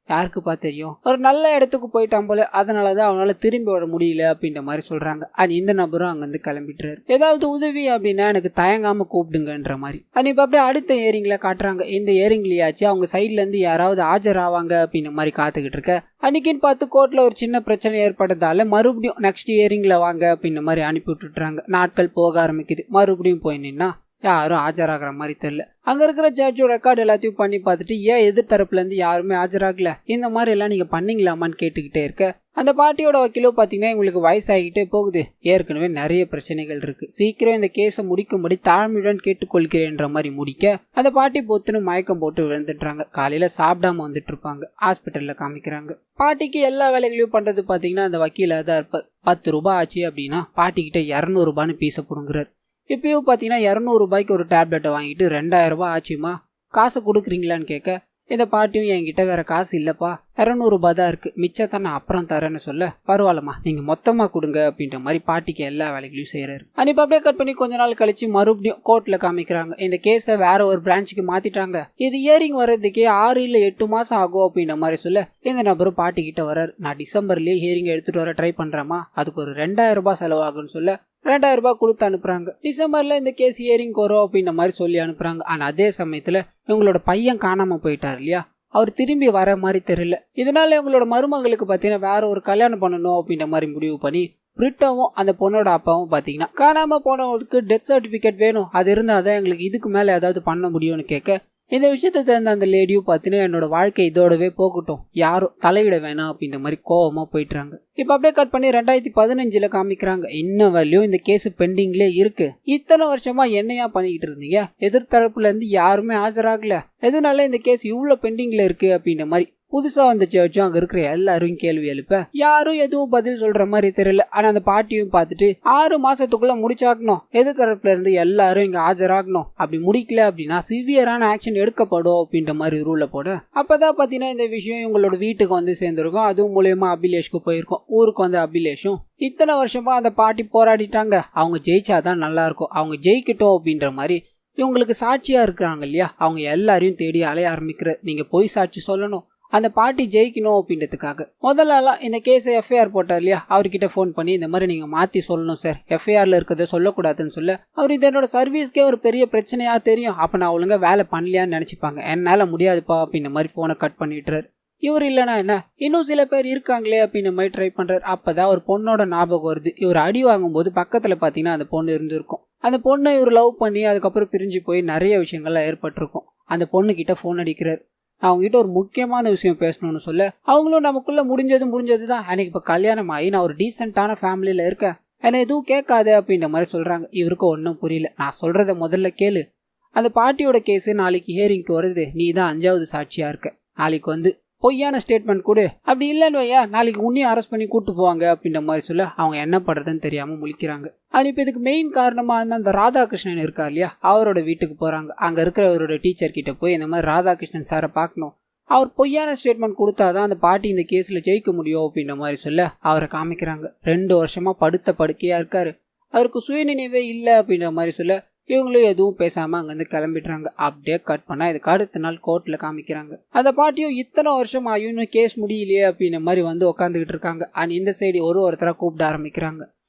யாருக்குப்பா தெரியும், ஒரு நல்ல இடத்துக்கு போயிட்டான் போல, அதனாலதான் அவனால திரும்பி வர முடியல அப்படின்ற மாதிரி சொல்றாங்க. அது இந்த நபரும் அங்கிருந்து கிளம்பிட்டுறாரு. ஏதாவது உதவி அப்படின்னா எனக்கு தயங்காம கூப்பிடுங்கன்ற மாதிரி. அது இப்ப அப்படியே அடுத்த ஏரிங்ல காட்டுறாங்க. இந்த ஏரிங்லயாச்சும் அவங்க சைட்ல இருந்து யாராவது ஆஜராவாங்க அப்படின்ற மாதிரி காத்துக்கிட்டு இருக்க, அன்னைக்குன்னு பார்த்து கோர்ட்ல ஒரு சின்ன பிரச்சனை ஏற்பட்டதால மறுபடியும் நெக்ஸ்ட் ஏரிங்ல வாங்க அப்படின்ற மாதிரி அனுப்பி விட்டுறாங்க. நாட்கள் போக ஆரம்பிக்குது. மறுபடியும் போய் நின்னா யாரும் ஆஜராகிற மாதிரி தெரியல. அங்க இருக்கிற ஜட்ஜும் ரெக்கார்டு எல்லாத்தையும் பண்ணி பார்த்துட்டு, ஏன் எதிர்த்தரப்புல இருந்து யாருமே ஆஜராகல, இந்த மாதிரி எல்லாம் நீங்க பண்ணீங்களாமான்னு கேட்டுக்கிட்டே இருக்க, அந்த பாட்டியோட வக்கீலோ பாத்தீங்கன்னா உங்களுக்கு வயசாகிட்டே போகுது, ஏற்கனவே நிறைய பிரச்சனைகள் இருக்கு, சீக்கிரம் இந்த கேஸை முடிக்கும்படி தாழ்மையுடன் கேட்டுக்கொள்கிறேன்ற மாதிரி முடிக்க, அந்த பாட்டி பொத்துன்னு மயக்கம் போட்டு விழுந்துட்டுறாங்க. காலையில சாப்பிடாம வந்துட்டு இருப்பாங்க. ஹாஸ்பிட்டல்ல காமிக்கிறாங்க. பாட்டிக்கு எல்லா வேலைகளையும் பண்றது பாத்தீங்கன்னா அந்த வக்கீலா தான் இருப்பார். 10 ரூபாய் ஆச்சு அப்படின்னா பாட்டிக்கிட்ட 200 ரூபான்னு பீச போடுங்கிறார். இப்பயும் பார்த்தீங்கன்னா 200 ரூபாய்க்கு ஒரு டேப்லெட்டை வாங்கிட்டு 2000 ரூபாய் ஆச்சுமா, காசை கொடுக்குறீங்களான்னு கேட்க, இந்த பாட்டியும் என்கிட்ட வேற காசு இல்லப்பா, 200 ரூபாய் தான் இருக்கு, மிச்சத்தை நான் அப்புறம் தரேன்னு சொல்ல, பரவாயில்லம்மா நீங்க மொத்தமா கொடுங்க அப்படின்ற மாதிரி பாட்டிக்கு எல்லா வேலைகளையும் செய்யறாரு. அன்னைக்கு அப்படியே கட் பண்ணி கொஞ்ச நாள் கழிச்சு மறுபடியும் கோர்ட்ல காமிக்கிறாங்க. இந்த கேஸை வேற ஒரு பிரான்ச்சுக்கு மாத்திட்டாங்க, இது ஹியரிங் வர்றதுக்கே 6 இல்ல 8 மாசம் ஆகும் அப்படின்ற மாதிரி சொல்ல, இந்த நபரும் பாட்டி கிட்ட வர்றாரு. நான் டிசம்பர்லயே ஹியரிங் எடுத்துட்டு வர ட்ரை பண்றேமா, அதுக்கு ஒரு 2000 ரூபாய் செலவாகுன்னு சொல்ல 2000 ரூபாய் கொடுத்து அனுப்புறாங்க. டிசம்பர்ல இந்த கேஸ் ஹியரிங் வரும் அப்படின்ற மாதிரி சொல்லி அனுப்புறாங்க. ஆனா அதே சமயத்துல இவங்களோட பையன் காணாம போயிட்டாரு இல்லையா, அவர் திரும்பி வர மாதிரி தெரியல. இதனால இவங்களோட மருமகளுக்கு பாத்தீங்கன்னா வேற ஒரு கல்யாணம் பண்ணணும் அப்படின்ற மாதிரி முடிவு பண்ணி, பிரிட்டோவும் அந்த பொண்ணோட அப்பாவும் பாத்தீங்கன்னா காணாம போனவங்களுக்கு டெத் சர்டிபிகேட் வேணும், அது இருந்தாதான் எங்களுக்கு இதுக்கு மேல ஏதாவது பண்ண முடியும்னு கேட்க, இந்த விஷயத்த தெரிந்த அந்த லேடியும் பார்த்தீங்கன்னா என்னோட வாழ்க்கை இதோடவே போகட்டும், யாரும் தலையிட வேணாம் அப்படின்ற மாதிரி கோவமா போயிட்டுறாங்க. இப்ப அப்படியே கட் பண்ணி 2015 காமிக்கிறாங்க. இன்னும் வரலையும் இந்த கேஸ் பெண்டிங்ல இருக்கு. இத்தனை வருஷமா என்னையா பண்ணிக்கிட்டு இருந்தீங்க, எதிர்த்தரப்புல இருந்து யாருமே ஆஜராகல, எதனால இந்த கேஸ் இவ்வளவு பெண்டிங்ல இருக்கு அப்படின்ற மாதிரி புதுசா வந்த ஜட்ஜும் அங்க இருக்கிற எல்லாரும் கேள்வி எழுப்ப, யாரும் எதுவும் பதில் சொல்ற மாதிரி தெரியல. ஆனா அந்த பாட்டியும் பார்த்துட்டு 6 மாசத்துக்குள்ள முடிச்சாக்கணும், எதிர்த்தரப்புல இருந்து எல்லாரும் இங்க ஆஜராகணும், அப்படி முடிக்கல அப்படின்னா சிவியரான ஆக்ஷன் எடுக்கப்படும் அப்படின்ற மாதிரி ரூல போட, அப்பதான் பாத்தீங்கன்னா இந்த விஷயம் இவங்களோட வீட்டுக்கு வந்து சேர்ந்திருக்கும். அதுவும் மூலயமா அபிலேஷ்க்கு போயிருக்கும். ஊருக்கு வந்து அபிலேஷும் இத்தனை வருஷமா அந்த பாட்டி போராடிட்டாங்க, அவங்க ஜெயிச்சாதான் நல்லா இருக்கும், அவங்க ஜெயிக்கட்டும் அப்படின்ற மாதிரி இவங்களுக்கு சாட்சியா இருக்கிறாங்க இல்லையா, அவங்க எல்லாரையும் தேடி அலைய ஆரம்பிக்கிற, நீங்க போய் சாட்சி சொல்லணும், அந்த பாட்டி ஜெயிக்கணும் அப்படின்றதுக்காக. முதல்ல இந்த கேஸை எஃப்ஐஆர் போட்டார் இல்லையா, அவர்கிட்ட ஃபோன் பண்ணி இந்த மாதிரி நீங்க மாத்தி சொல்லணும் சார், எஃப்ஐஆர்ல இருக்கிறத சொல்லக்கூடாதுன்னு சொல்ல, அவர் இது என்னோட சர்வீஸ்க்கே ஒரு பெரிய பிரச்சனையா தெரியும், அப்ப நான் ஒழுங்கா வேலை பண்ணலையான்னு நினைச்சுப்பாங்க, என்னால முடியாதுப்பா அப்படின்ற மாதிரி போனை கட் பண்ணிட்டுறாரு. இவர் இல்லைனா என்ன, இன்னும் சில பேர் இருக்காங்களே அப்படின்ற மாதிரி ட்ரை பண்றாரு. அப்பதான் ஒரு பொண்ணோட ஞாபகம் வருது. இவர் அடி வாங்கும் போது பக்கத்துல பாத்தீங்கன்னா அந்த பொண்ணு இருந்திருக்கும். அந்த பொண்ணை இவர் லவ் பண்ணி அதுக்கப்புறம் பிரிஞ்சு போய் நிறைய விஷயங்கள்லாம் ஏற்பட்டிருக்கும். அந்த பொண்ணு கிட்ட போன் அடிக்கிறார். அவங்க கிட்ட ஒரு முக்கியமான விஷயம் பேசணும்னு சொல்ல, அவங்களும் நமக்குள்ள முடிஞ்சது தான், எனக்கு இப்ப கல்யாணம் ஆகி நான் ஒரு டீசென்டான ஃபேமிலியில இருக்கேன், என்ன எதுவும் கேட்காது அப்படின்ற மாதிரி சொல்றாங்க. இவருக்கு ஒன்னும் புரியல. நான் சொல்றத முதல்ல கேளு, அந்த பாட்டியோட கேஸ் நாளைக்கு ஹியரிங்க்கு வருது, நீ தான் 5வது சாட்சியா இருக்க, நாளைக்கு வந்து பொய்யான ஸ்டேட்மெண்ட் கொடு, அப்படி இல்லைன்னு வையா நாளைக்கு உன்னையும் அரெஸ்ட் பண்ணி கூட்டு போவாங்க அப்படின்ற மாதிரி சொல்ல, அவங்க என்ன பண்றதுன்னு தெரியாம முழிக்கிறாங்க. அது இப்ப இதுக்கு மெயின் காரணமா அந்த ராதாகிருஷ்ணன் இருக்கார் இல்லையா, அவரோட வீட்டுக்கு போறாங்க. அங்க இருக்கிற அவரோட டீச்சர் கிட்ட போய் இந்த மாதிரி ராதாகிருஷ்ணன் சாரை பார்க்கணும், அவர் பொய்யான ஸ்டேட்மெண்ட் கொடுத்தாதான் அந்த பாட்டி இந்த கேஸ்ல ஜெயிக்க முடியும் அப்படின்ற மாதிரி சொல்ல அவரை காமிக்கிறாங்க. 2 வருஷமா படுத்த படுக்கையா இருக்காரு, அவருக்கு சுயநினைவே இல்லை அப்படின்ற மாதிரி சொல்ல, இவங்களும் எதுவும் பேசாம அங்கிருந்து கிளம்பிடுறாங்க. அப்படியே கட் பண்ணா இதுக்கு அடுத்த நாள் கோர்ட்ல காமிக்கிறாங்க. அந்த பாட்டியும் இத்தனை வருஷம் ஆயும் கேஸ் முடியலையே அப்படின்ற மாதிரி வந்து உட்காந்துக்கிட்டு இருக்காங்க. அண்ட் இந்த சைடு ஒருத்தரா கூப்பிட ஆரம்பிக்கிறாங்க.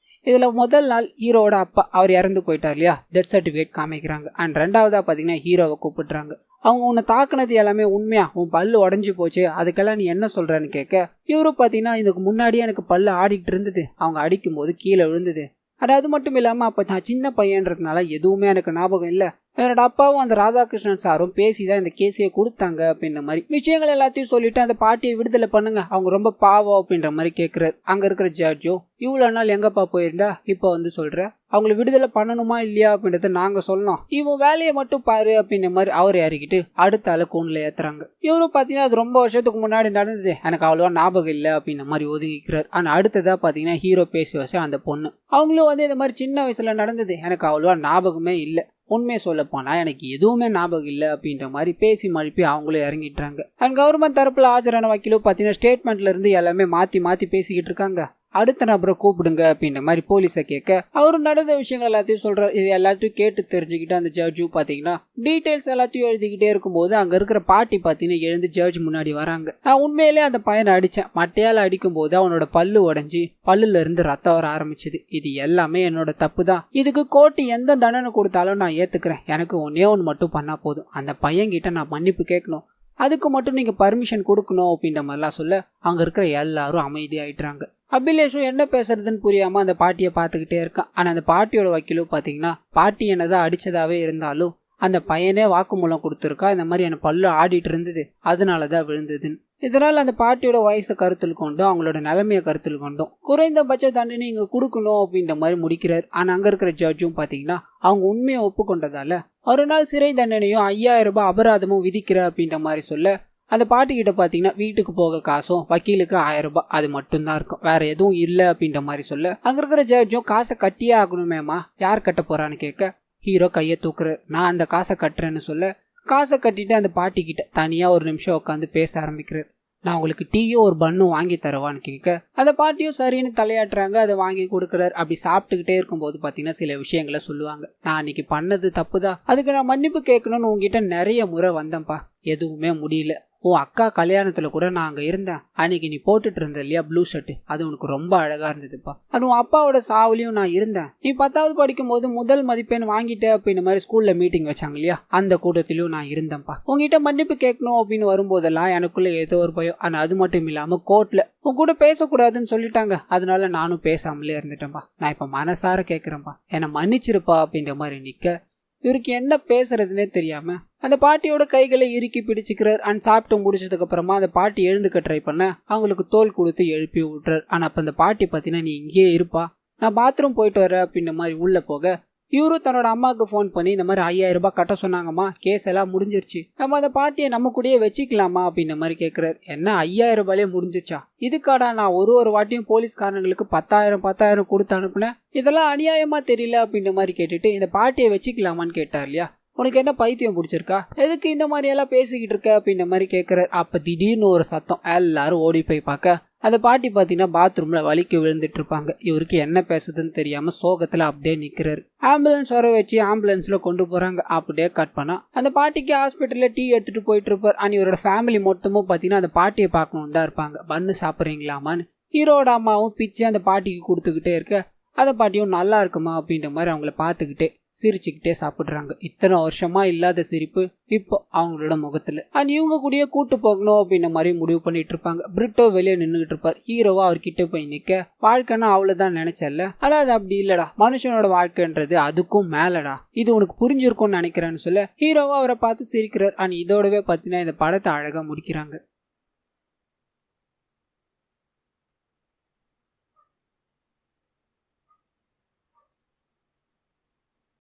இதுல முதல் நாள் ஹீரோட அப்பா, அவர் இறந்து போயிட்டார் இல்லையா, டெத் சர்டிபிகேட் காமிக்கிறாங்க. அண்ட் 2வதா பாத்தீங்கன்னா ஹீரோவை கூப்பிடுறாங்க. அவங்க உன்னை தாக்குனது எல்லாமே உண்மையா, உன் பல்லு உடஞ்சி போச்சு, அதுக்கெல்லாம் நீ என்ன சொல்றன்னு கேட்க, இவரும் பாத்தீங்கன்னா இதுக்கு முன்னாடியே எனக்கு பல்லு ஆடிட்டு இருந்தது, அவங்க அடிக்கும் போது கீழே விழுந்தது, அது மட்டும் இல்லாம அப்ப நான் சின்ன பையன்றதுனால எதுவுமே எனக்கு ஞாபகம் இல்ல, என்னோட அப்பாவும் அந்த ராதாகிருஷ்ணன் சாரும் பேசிதான் இந்த கேஸையே கொடுத்தாங்க அப்படின்ற மாதிரி விஷயங்கள் எல்லாத்தையும் சொல்லிட்டு அந்த பாட்டியை விடுதலை பண்ணுங்க, அவங்க ரொம்ப பாவம் அப்படின்ற மாதிரி கேட்கிறாரு. அங்க இருக்கிற ஜட்ஜோ, இவ்வளவு நாள் எங்கப்பா போயிருந்தா, இப்ப வந்து சொல்ற அவங்களை விடுதலை பண்ணணுமா இல்லையா அப்படின்றத நாங்க சொல்லணும், இவன் வேலையை மட்டும் பாரு அப்படின்ற மாதிரி அவர் இறக்கிட்டு அடுத்த ஆளு கூண்டுல ஏத்துறாங்க. இவரும் பாத்தீங்கன்னா அது ரொம்ப வருஷத்துக்கு முன்னாடி நடந்தது, எனக்கு அவ்வளவா ஞாபகம் இல்லை அப்படின்ற மாதிரி ஒதுங்கிக்கிறார். ஆனா அடுத்ததா பாத்தீங்கன்னா ஹீரோ பேசி வச்ச அந்த பொண்ணு, அவங்களும் வந்து இந்த மாதிரி சின்ன வயசுல நடந்தது, எனக்கு அவ்வளவா ஞாபகமே இல்லை, உண்மையை சொல்ல போனா எனக்கு எதுவுமே ஞாபகம் இல்லை அப்படின்ற மாதிரி பேசி மழுப்பி அவங்களும் இறங்கிட்டுறாங்க. அண்ட் கவர்மெண்ட் தரப்புல ஆஜரான வக்கீலும் பார்த்தீங்கன்னா ஸ்டேட்மெண்ட்ல இருந்து எல்லாமே மாத்தி பேசிக்கிட்டு இருக்காங்க. அடுத்த நபரை கூப்பிடுங்க அப்படின்ற மாதிரி போலீஸை கேட்க அவரு நடந்த விஷயங்கள் எல்லாத்தையும் சொல்றாரு. இது எல்லாத்தையும் கேட்டு தெரிஞ்சுக்கிட்டு அந்த ஜட்ஜும் பாத்தீங்கன்னா டீடைல்ஸ் எல்லாத்தையும் எழுதிக்கிட்டே இருக்கும்போது அங்க இருக்கிற பாட்டி பாத்தீங்கன்னா எழுந்து ஜட்ஜ் முன்னாடி வராங்க. நான் உண்மையிலே அந்த பையனை அடிச்சேன். மட்டையால அடிக்கும் போது அவனோட பல்லு உடைஞ்சி பல்லுல இருந்து ரத்தம் வர ஆரம்பிச்சது. இது எல்லாமே என்னோட தப்பு தான். இதுக்கு கோர்ட்டு எந்த தண்டனை கொடுத்தாலும் நான் ஏத்துக்கிறேன். எனக்கு ஒன்னே ஒன்று மட்டும் பண்ணா போதும், அந்த பையன் கிட்ட நான் மன்னிப்பு கேட்கணும், அதுக்கு மட்டும் நீங்க பர்மிஷன் கொடுக்கணும் அப்படின்ற மாதிரிலாம் சொல்ல அங்க இருக்கிற எல்லாரும் அமைதியாயிட்டாங்க. அபிலேஷும் என்ன பேசுறதுன்னு புரியாம அந்த பாட்டியை பார்த்துக்கிட்டே இருக்கான். ஆனா அந்த பாட்டியோட வக்கீலும் பாத்தீங்கன்னா பாட்டி என்னதான் அடிச்சதாவே இருந்தாலும் அந்த பையனே வாக்குமூலம் கொடுத்துருக்கா, இந்த மாதிரி என் பல்லு ஆடிட்டு இருந்தது, அதனாலதான் விழுந்ததுன்னு. இதனால அந்த பாட்டியோட வயசை கருத்தில் கொண்டும் அவங்களோட நிலைமையை கருத்தில் கொண்டும் குறைந்தபட்ச தண்டனை இங்க கொடுக்கணும் அப்படின்ற மாதிரி முடிக்கிறார். ஆனா அங்க இருக்கிற ஜட்ஜும் பாத்தீங்கன்னா அவங்க உண்மையை ஒப்புக்கொண்டதால ஒரு நாள் சிறை தண்டனையும் 5000 ரூபாய் அபராதமும் விதிக்கிற அப்படின்ற மாதிரி சொல்ல அந்த பாட்டி கிட்ட பாத்தீங்கன்னா வீட்டுக்கு போக காசும் வக்கீலுக்கு 1000 ரூபாய் அது மட்டும்தான் இருக்கும், வேற எதுவும் இல்லை அப்படின்ற மாதிரி சொல்ல அங்க இருக்கிற ஜட்ஜும் காசை கட்டியே ஆகணுமேமா, யார் கட்ட போறான்னு கேட்க ஹீரோ கையை தூக்குறாரு. நான் அந்த காசை கட்டுறேன்னு சொல்ல காசை கட்டிட்டு அந்த பாட்டி கிட்ட தனியா ஒரு நிமிஷம் உட்காந்து பேச ஆரம்பிக்கிறார். நான் உங்களுக்கு டீயும் ஒரு பன்னும் வாங்கி தருவான்னு கேட்க அந்த பாட்டியும் சரின்னு தலையாட்டுறாங்க. அதை வாங்கி கொடுக்குறாரு. அப்படி சாப்பிட்டுக்கிட்டே இருக்கும்போது பாத்தீங்கன்னா சில விஷயங்களை சொல்லுவாங்க. நான் அன்னைக்கு பண்ணது தப்புதான், அதுக்கு நான் மன்னிப்பு கேட்கணும்னு உங்ககிட்ட நிறைய முறை வந்தேன்ப்பா, எதுவுமே முடியல. உன் அக்கா கல்யாணத்துல கூட நான் அங்க இருந்தேன். அன்னைக்கு நீ போட்டுட்டு இருந்த இல்லையா ப்ளூ ஷர்ட், அது உனக்கு ரொம்ப அழகா இருந்ததுப்பா. அது உன் அப்பாவோட சாவுலையும் நான் இருந்தேன். நீ 10வது படிக்கும் போது முதல் மதிப்பெண் வாங்கிட்ட அப்படின்னு மாதிரி ஸ்கூல்ல மீட்டிங் வச்சாங்க இல்லையா, அந்த கூட்டத்திலயும் நான் இருந்தேன்ப்பா. உங்ககிட்ட மன்னிப்பு கேட்கணும் அப்படின்னு வரும்போதெல்லாம் எனக்குள்ள ஏதோ ஒரு பயம். ஆனா அது மட்டும் இல்லாம கோர்ட்ல உன் கூட பேசக்கூடாதுன்னு சொல்லிட்டாங்க, அதனால நானும் பேசாமலே இருந்துட்டேன்ப்பா. நான் இப்ப மனசார கேட்கிறேன்ப்பா, என்னை மன்னிச்சிருப்பா அப்படின்ற மாதிரி நிக்க இவருக்கு என்ன பேசுறதுன்னே தெரியாம அந்த பாட்டியோட கைகளை இறுக்கி பிடிச்சிக்கிறார். அண்ட் சாப்பிட்டு முடிச்சதுக்கு அப்புறமா அந்த பாட்டி எழுந்துக்க ட்ரை பண்ண அவங்களுக்கு தோல் கொடுத்து எழுப்பி விட்டுறாரு. ஆனா அப்ப அந்த பாட்டி பாத்தீங்கன்னா நீ இங்கேயே இருப்பா, நான் பாத்ரூம் போயிட்டு வரேன் அப்படின்ற மாதிரி உள்ள போக இவரும் தன்னோட அம்மாவுக்கு ஃபோன் பண்ணி இந்த மாதிரி 5000 ரூபாய் கட்ட சொன்னாங்கம்மா, கேஸ் எல்லாம் முடிஞ்சிருச்சு, நம்ம அந்த பாட்டியை நம்ம கூடயே வச்சுக்கலாமா அப்படின்ற மாதிரி கேட்கிறாரு. என்ன 5000 ரூபாயே முடிஞ்சிருச்சா, இதுக்காடா நான் ஒரு வாட்டியும் போலீஸ்காரங்களுக்கு 10,000 கொடுத்து அனுப்புனேன், இதெல்லாம் அநியாயமா தெரியல அப்படின்ற மாதிரி கேட்டுட்டு இந்த பாட்டியை வச்சுக்கலாமான்னு கேட்டார் இல்லையா. உனக்கு என்ன பைத்தியம் பிடிச்சிருக்கா, எதுக்கு இந்த மாதிரி எல்லாம் பேசிக்கிட்டு இருக்க அப்படின்ற மாதிரி கேட்கிறாரு. அப்ப திடீர்னு ஒரு சத்தம், எல்லாரும் ஓடி போய் பார்க்க அந்த பாட்டி பாத்தீங்கன்னா பாத்ரூம்ல வலிக்கு விழுந்துட்டு இருப்பாங்க. இவருக்கு என்ன பேசுதுன்னு தெரியாம சோகத்துல அப்படியே நிக்கிறாரு. ஆம்புலன்ஸ் வர வச்சு ஆம்புலன்ஸ்ல கொண்டு போறாங்க. அப்படியே கட் பண்ணா அந்த பாட்டிக்கு ஹாஸ்பிட்டல்ல டீ எடுத்துட்டு போயிட்டு இருப்பார். அண்ட் இவரோட ஃபேமிலி மொத்தமும் பாத்தீங்கன்னா அந்த பாட்டியை பார்க்கணும் தான் இருப்பாங்க. பன்னு சாப்பிட்றீங்களாமான்னு ஹீரோட அம்மாவும் பிச்சு அந்த பாட்டிக்கு கொடுத்துக்கிட்டே இருக்க அந்த பாட்டியும் நல்லா இருக்குமா அப்படின்ற மாதிரி அவங்கள பார்த்துக்கிட்டே சிரிச்சுக்கிட்டே சாப்பிடுறாங்க. இத்தனை வருஷமா இல்லாத சிரிப்பு இப்போ அவங்களோட முகத்துல. அண்ட் இவங்க கூடயே கூட்டு போகணும் அப்படின்ற மாதிரி முடிவு பண்ணிட்டு இருப்பாங்க. பிரிட்டோ வெளியே நின்றுகிட்டு இருப்பார். ஹீரோவா அவர்கிட்ட போய் நிக்க வாழ்க்கைன்னா அவ்வளவுதான் நினைச்சல, ஆனா அது அப்படி இல்லடா, மனுஷனோட வாழ்க்கைன்றது அதுக்கும் மேலடா, இது உனக்கு புரிஞ்சிருக்கும்னு நினைக்கிறேன்னு சொல்ல ஹீரோவா அவரை பார்த்து சிரிக்கிறார். அண்ட் இதோடவே பாத்தீங்கன்னா இந்த படத்தை அழகா முடிக்கிறாங்க.